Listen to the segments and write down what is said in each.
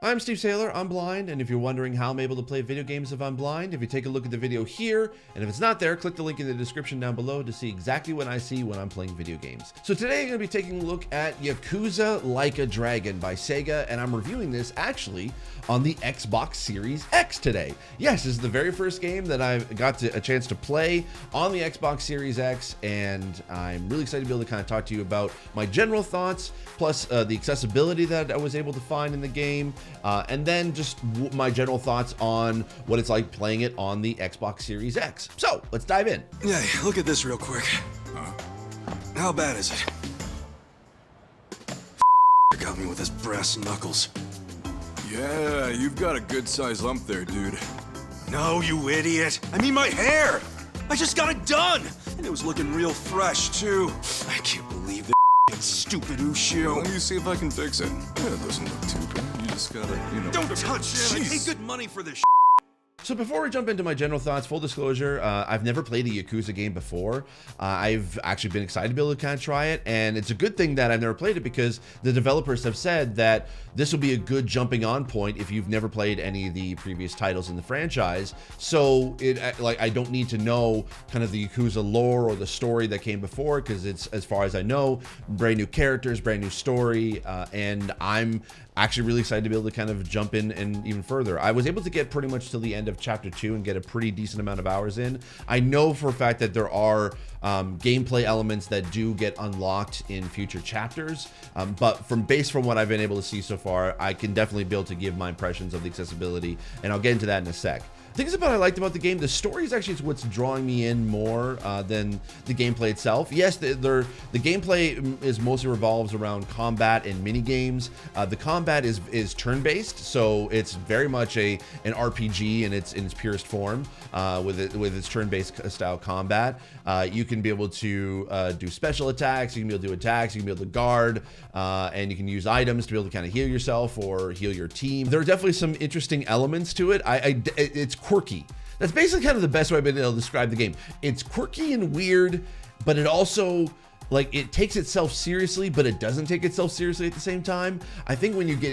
I'm Steve Saylor, I'm blind, and if you're wondering how I'm able to play video games if I'm blind, if you take a look at the video here, and if it's not there, click the link in the description down below to see exactly what I see when I'm playing video games. So today I'm going to be taking a look at Yakuza Like a Dragon by Sega, and I'm reviewing this actually on the Xbox Series X today. Yes, this is the very first game that I've got a chance to play on the Xbox Series X, and I'm really excited to be able to kind of talk to you about my general thoughts, plus the accessibility that I was able to find in the game, and then just my general thoughts on what it's like playing it on the Xbox Series X. So let's dive in. Hey, look at this real quick. How bad is it? Got me with his brass knuckles. Yeah, you've got a good-sized lump there, dude. No, you idiot! I mean my hair! I just got it done! And it was looking real fresh, too. I can't believe this stupid Ushio. Let me see if I can fix it. Yeah, it doesn't look too bad. You just gotta, Don't touch it! I Jeez. paid good money for this. So before we jump into my general thoughts, full disclosure, I've never played a Yakuza game before. I've actually been excited to be able to kind of try it, and it's a good thing that I've never played it because the developers have said that this will be a good jumping on point if you've never played any of the previous titles in the franchise. So I don't need to know kind of the Yakuza lore or the story that came before, because it's, as far as I know, brand new characters, brand new story, and I'm actually really excited to be able to kind of jump in and even further. I was able to get pretty much till the end of chapter 2 and get a pretty decent amount of hours in. I know for a fact that there are gameplay elements that do get unlocked in future chapters, but based from what I've been able to see so far, I can definitely be able to give my impressions of the accessibility, and I'll get into that in a sec. Things about I liked about the game, the story is actually what's drawing me in more than the gameplay itself. Yes, the gameplay is mostly revolves around combat and mini games. The combat is turn-based, so it's very much an RPG in its purest form, with its turn-based style combat. You can be able to do special attacks, you can be able to do attacks, you can be able to guard, and you can use items to be able to kind of heal yourself or heal your team. There are definitely some interesting elements to it. It's quirky. That's basically kind of the best way I've been able to describe the game. It's quirky and weird, but it also, like, it takes itself seriously, but it doesn't take itself seriously at the same time. I think when you get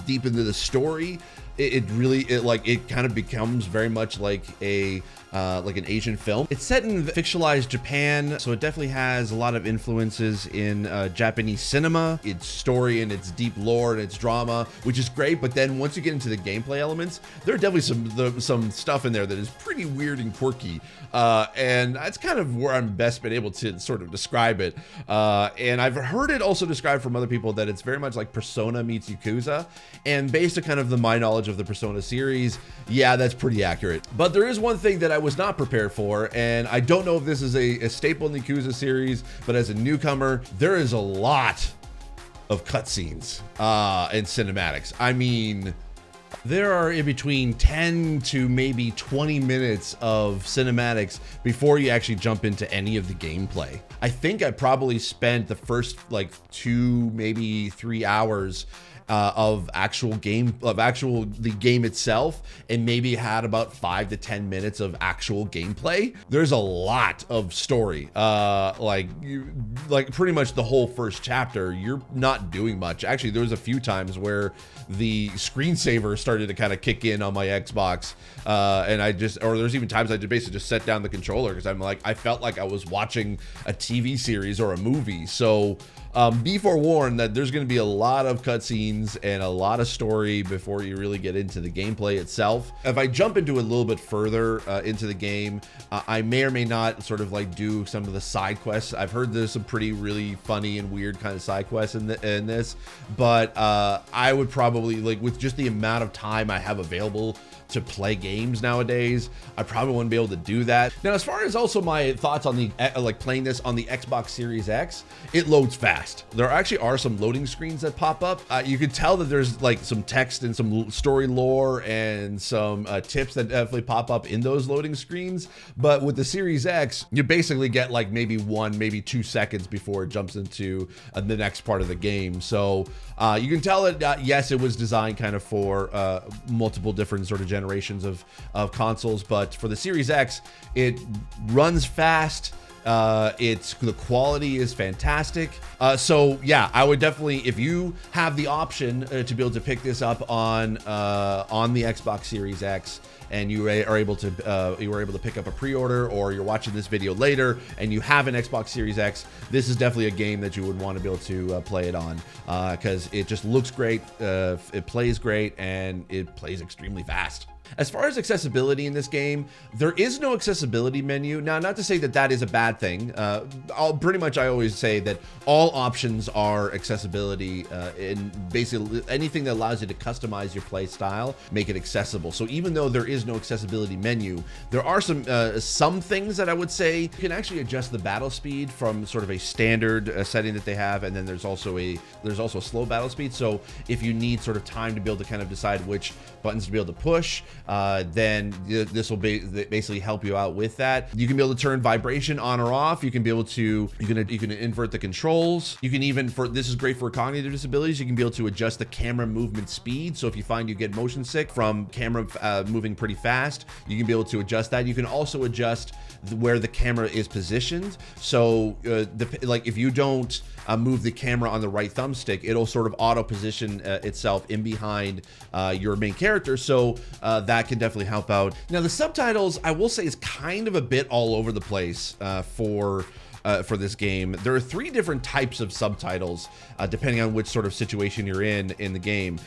deep into the story, it kind of becomes very much like an Asian film. It's set in fictionalized Japan, so it definitely has a lot of influences in Japanese cinema, its story and its deep lore and its drama, which is great. But then once you get into the gameplay elements, there are definitely some stuff in there that is pretty weird and quirky, and that's kind of where I'm best been able to sort of describe it. And I've heard it also described from other people that it's very much like Persona meets Yakuza, and based on kind of my knowledge of the Persona series, yeah, that's pretty accurate. But there is one thing that I was not prepared for, and I don't know if this is a staple in the Yakuza series, but as a newcomer, there is a lot of cutscenes and cinematics. I mean, there are in between 10 to maybe 20 minutes of cinematics before you actually jump into any of the gameplay. I think I probably spent the first like 2, maybe 3 hours of the game itself, and maybe had about 5 to 10 minutes of actual gameplay. There's a lot of story. Like pretty much the whole first chapter, you're not doing much. Actually, there was a few times where the screensaver started to kind of kick in on my Xbox, and there's even times I basically just set down the controller because I felt like I was watching a TV series or a movie. So be forewarned that there's going to be a lot of cutscenes and a lot of story before you really get into the gameplay itself. If I jump into it a little bit further into the game, I may or may not sort of like do some of the side quests. I've heard there's some pretty really funny and weird kind of side quests in this, but I would probably, like, with just the amount of time I have available to play games nowadays, I probably wouldn't be able to do that. Now, as far as also my thoughts on the playing this on the Xbox Series X, it loads fast. There actually are some loading screens that pop up. You can tell that there's like some text and some story lore and some tips that definitely pop up in those loading screens. But with the Series X, you basically get like maybe 1, maybe 2 seconds before it jumps into the next part of the game. So you can tell that yes, it was designed kind of for multiple different sort of generations of consoles, but for the Series X, it runs fast. The quality is fantastic. So yeah, I would definitely, if you have the option to be able to pick this up on the Xbox Series X, and you are able to pick up a pre-order, or you're watching this video later and you have an Xbox Series X, this is definitely a game that you would want to be able to play it on, because it just looks great, it plays great, and it plays extremely fast. As far as accessibility in this game, there is no accessibility menu. Now, not to say that that is a bad thing. Pretty much I always say that all options are accessibility, in basically anything that allows you to customize your play style, make it accessible. So even though there is no accessibility menu, there are some things that I would say you can actually adjust the battle speed from sort of a standard setting that they have, and then there's also a slow battle speed. So if you need sort of time to be able to kind of decide which buttons to be able to push, then this will basically help you out with that. You can be able to turn vibration on or off. You can be able to, you can invert the controls. You can even, this is great for cognitive disabilities, you can be able to adjust the camera movement speed. So if you find you get motion sick from camera moving pretty fast, you can be able to adjust that. You can also adjust where the camera is positioned. So like if you don't move the camera on the right thumbstick, it'll sort of auto position itself in behind your main character. So that can definitely help out. Now the subtitles, I will say, is kind of a bit all over the place for this game. There are 3 different types of subtitles depending on which sort of situation you're in the game.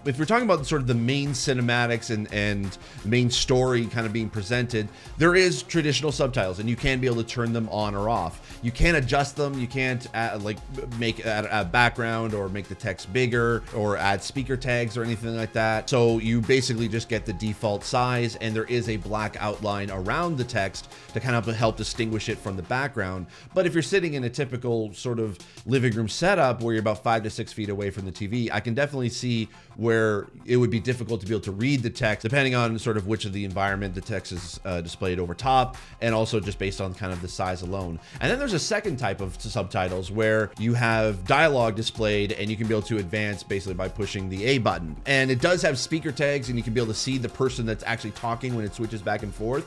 If we're talking about sort of the main cinematics and main story kind of being presented, there is traditional subtitles, and you can be able to turn them on or off. You can adjust them. You can't add a background or make the text bigger or add speaker tags or anything like that. So you basically just get the default size, and there is a black outline around the text to kind of help distinguish it from the background. But if you're sitting in a typical sort of living room setup where you're about 5 to 6 feet away from the TV, I can definitely see where it would be difficult to be able to read the text, depending on sort of which of the environment the text is displayed over top, and also just based on kind of the size alone. And then there's a second type of subtitles where you have dialogue displayed, and you can be able to advance basically by pushing the A button. And it does have speaker tags, and you can be able to see the person that's actually talking when it switches back and forth.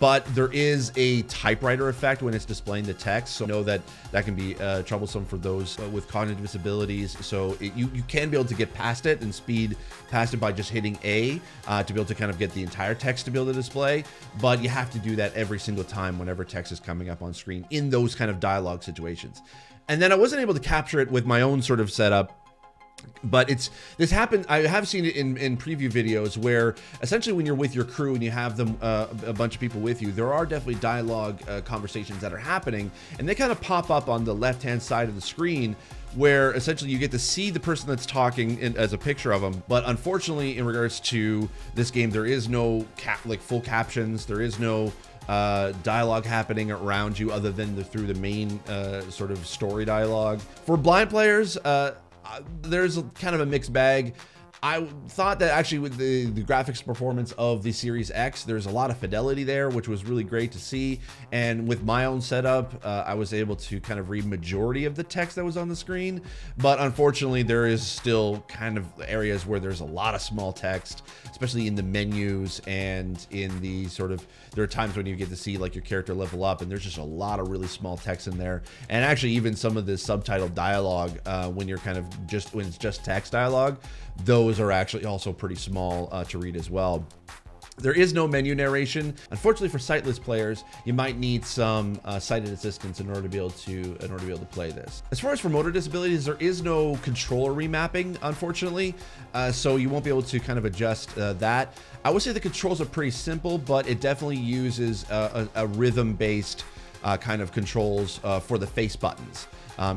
But there is a typewriter effect when it's displaying the text, so know that can be troublesome for those with cognitive disabilities. So you can be able to get past it and speed past it by just hitting A to be able to kind of get the entire text to be able to display, but you have to do that every single time whenever text is coming up on screen in those kind of dialogue situations. And then I wasn't able to capture it with my own sort of setup, but this happened. I have seen it in preview videos where essentially when you're with your crew and you have them a bunch of people with you, there are definitely dialogue conversations that are happening, and they kind of pop up on the left hand side of the screen, where essentially you get to see the person that's talking as a picture of them. But unfortunately, in regards to this game, there is no full captions. There is no dialogue happening around you other than through the main sort of story dialogue. For blind players, there's kind of a mixed bag. I thought that actually with the graphics performance of the Series X, there's a lot of fidelity there, which was really great to see. And with my own setup, I was able to kind of read majority of the text that was on the screen. But unfortunately, there is still kind of areas where there's a lot of small text, especially in the menus and in the sort of, there are times when you get to see like your character level up, and there's just a lot of really small text in there. And actually even some of the subtitled dialogue, when you're kind of when it's just text dialogue, those are actually also pretty small to read as well. There is no menu narration. Unfortunately for sightless players, you might need some sighted assistance in order to be able to play this. As far as for motor disabilities, there is no controller remapping, unfortunately, so you won't be able to kind of adjust that. I would say the controls are pretty simple, but it definitely uses a rhythm-based kind of controls for the face buttons.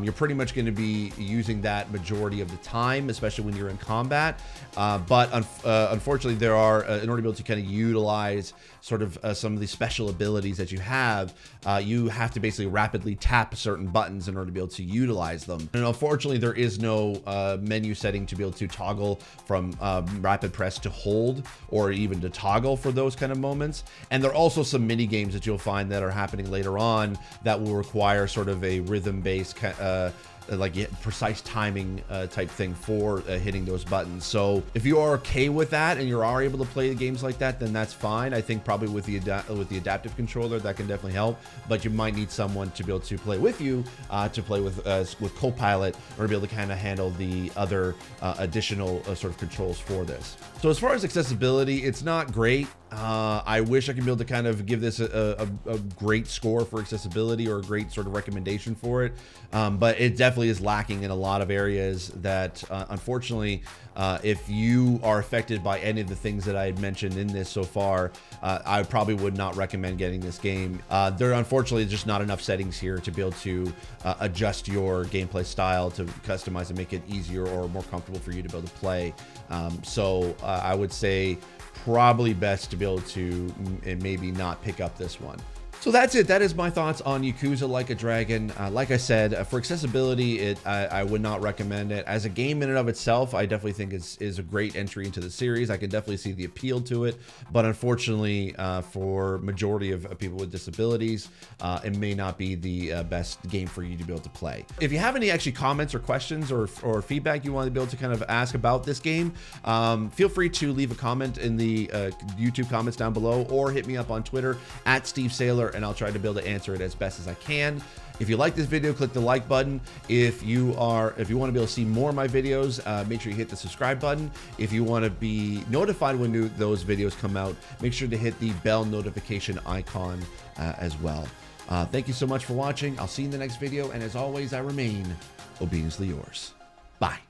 You're pretty much going to be using that majority of the time, especially when you're in combat. But unfortunately, there are, in order to be able to kind of utilize sort of some of the special abilities that you have to basically rapidly tap certain buttons in order to be able to utilize them. And unfortunately, there is no menu setting to be able to toggle from rapid press to hold, or even to toggle for those kind of moments. And there are also some mini games that you'll find that are happening later on that will require sort of a rhythm-based precise timing type thing for hitting those buttons. So if you are okay with that and you are able to play the games like that, then that's fine. I think probably with the adaptive controller that can definitely help, but you might need someone to be able to play with you, to play with Copilot, or to be able to kind of handle the other additional sort of controls for this. So as far as accessibility, it's not great. I wish I could be able to kind of give this a great score for accessibility, or a great sort of recommendation for it, but it definitely is lacking in a lot of areas that unfortunately, if you are affected by any of the things that I had mentioned in this so far, I probably would not recommend getting this game. There unfortunately is just not enough settings here to be able to adjust your gameplay style to customize and make it easier or more comfortable for you to be able to play. So I would say probably best to be able to maybe not pick up this one. So that's it. That is my thoughts on Yakuza Like a Dragon. Like I said, for accessibility, I would not recommend it. As a game in and of itself, I definitely think is a great entry into the series. I can definitely see the appeal to it, but unfortunately, for majority of people with disabilities, it may not be the best game for you to be able to play. If you have any actually comments or questions or feedback you want to be able to kind of ask about this game, feel free to leave a comment in the YouTube comments down below, or hit me up on Twitter at Steve Saylor, and I'll try to be able to answer it as best as I can. If you like this video, click the like button. If you want to be able to see more of my videos, make sure you hit the subscribe button. If you want to be notified when those videos come out, make sure to hit the bell notification icon as well. Thank you so much for watching. I'll see you in the next video, and as always, I remain obediently yours. Bye.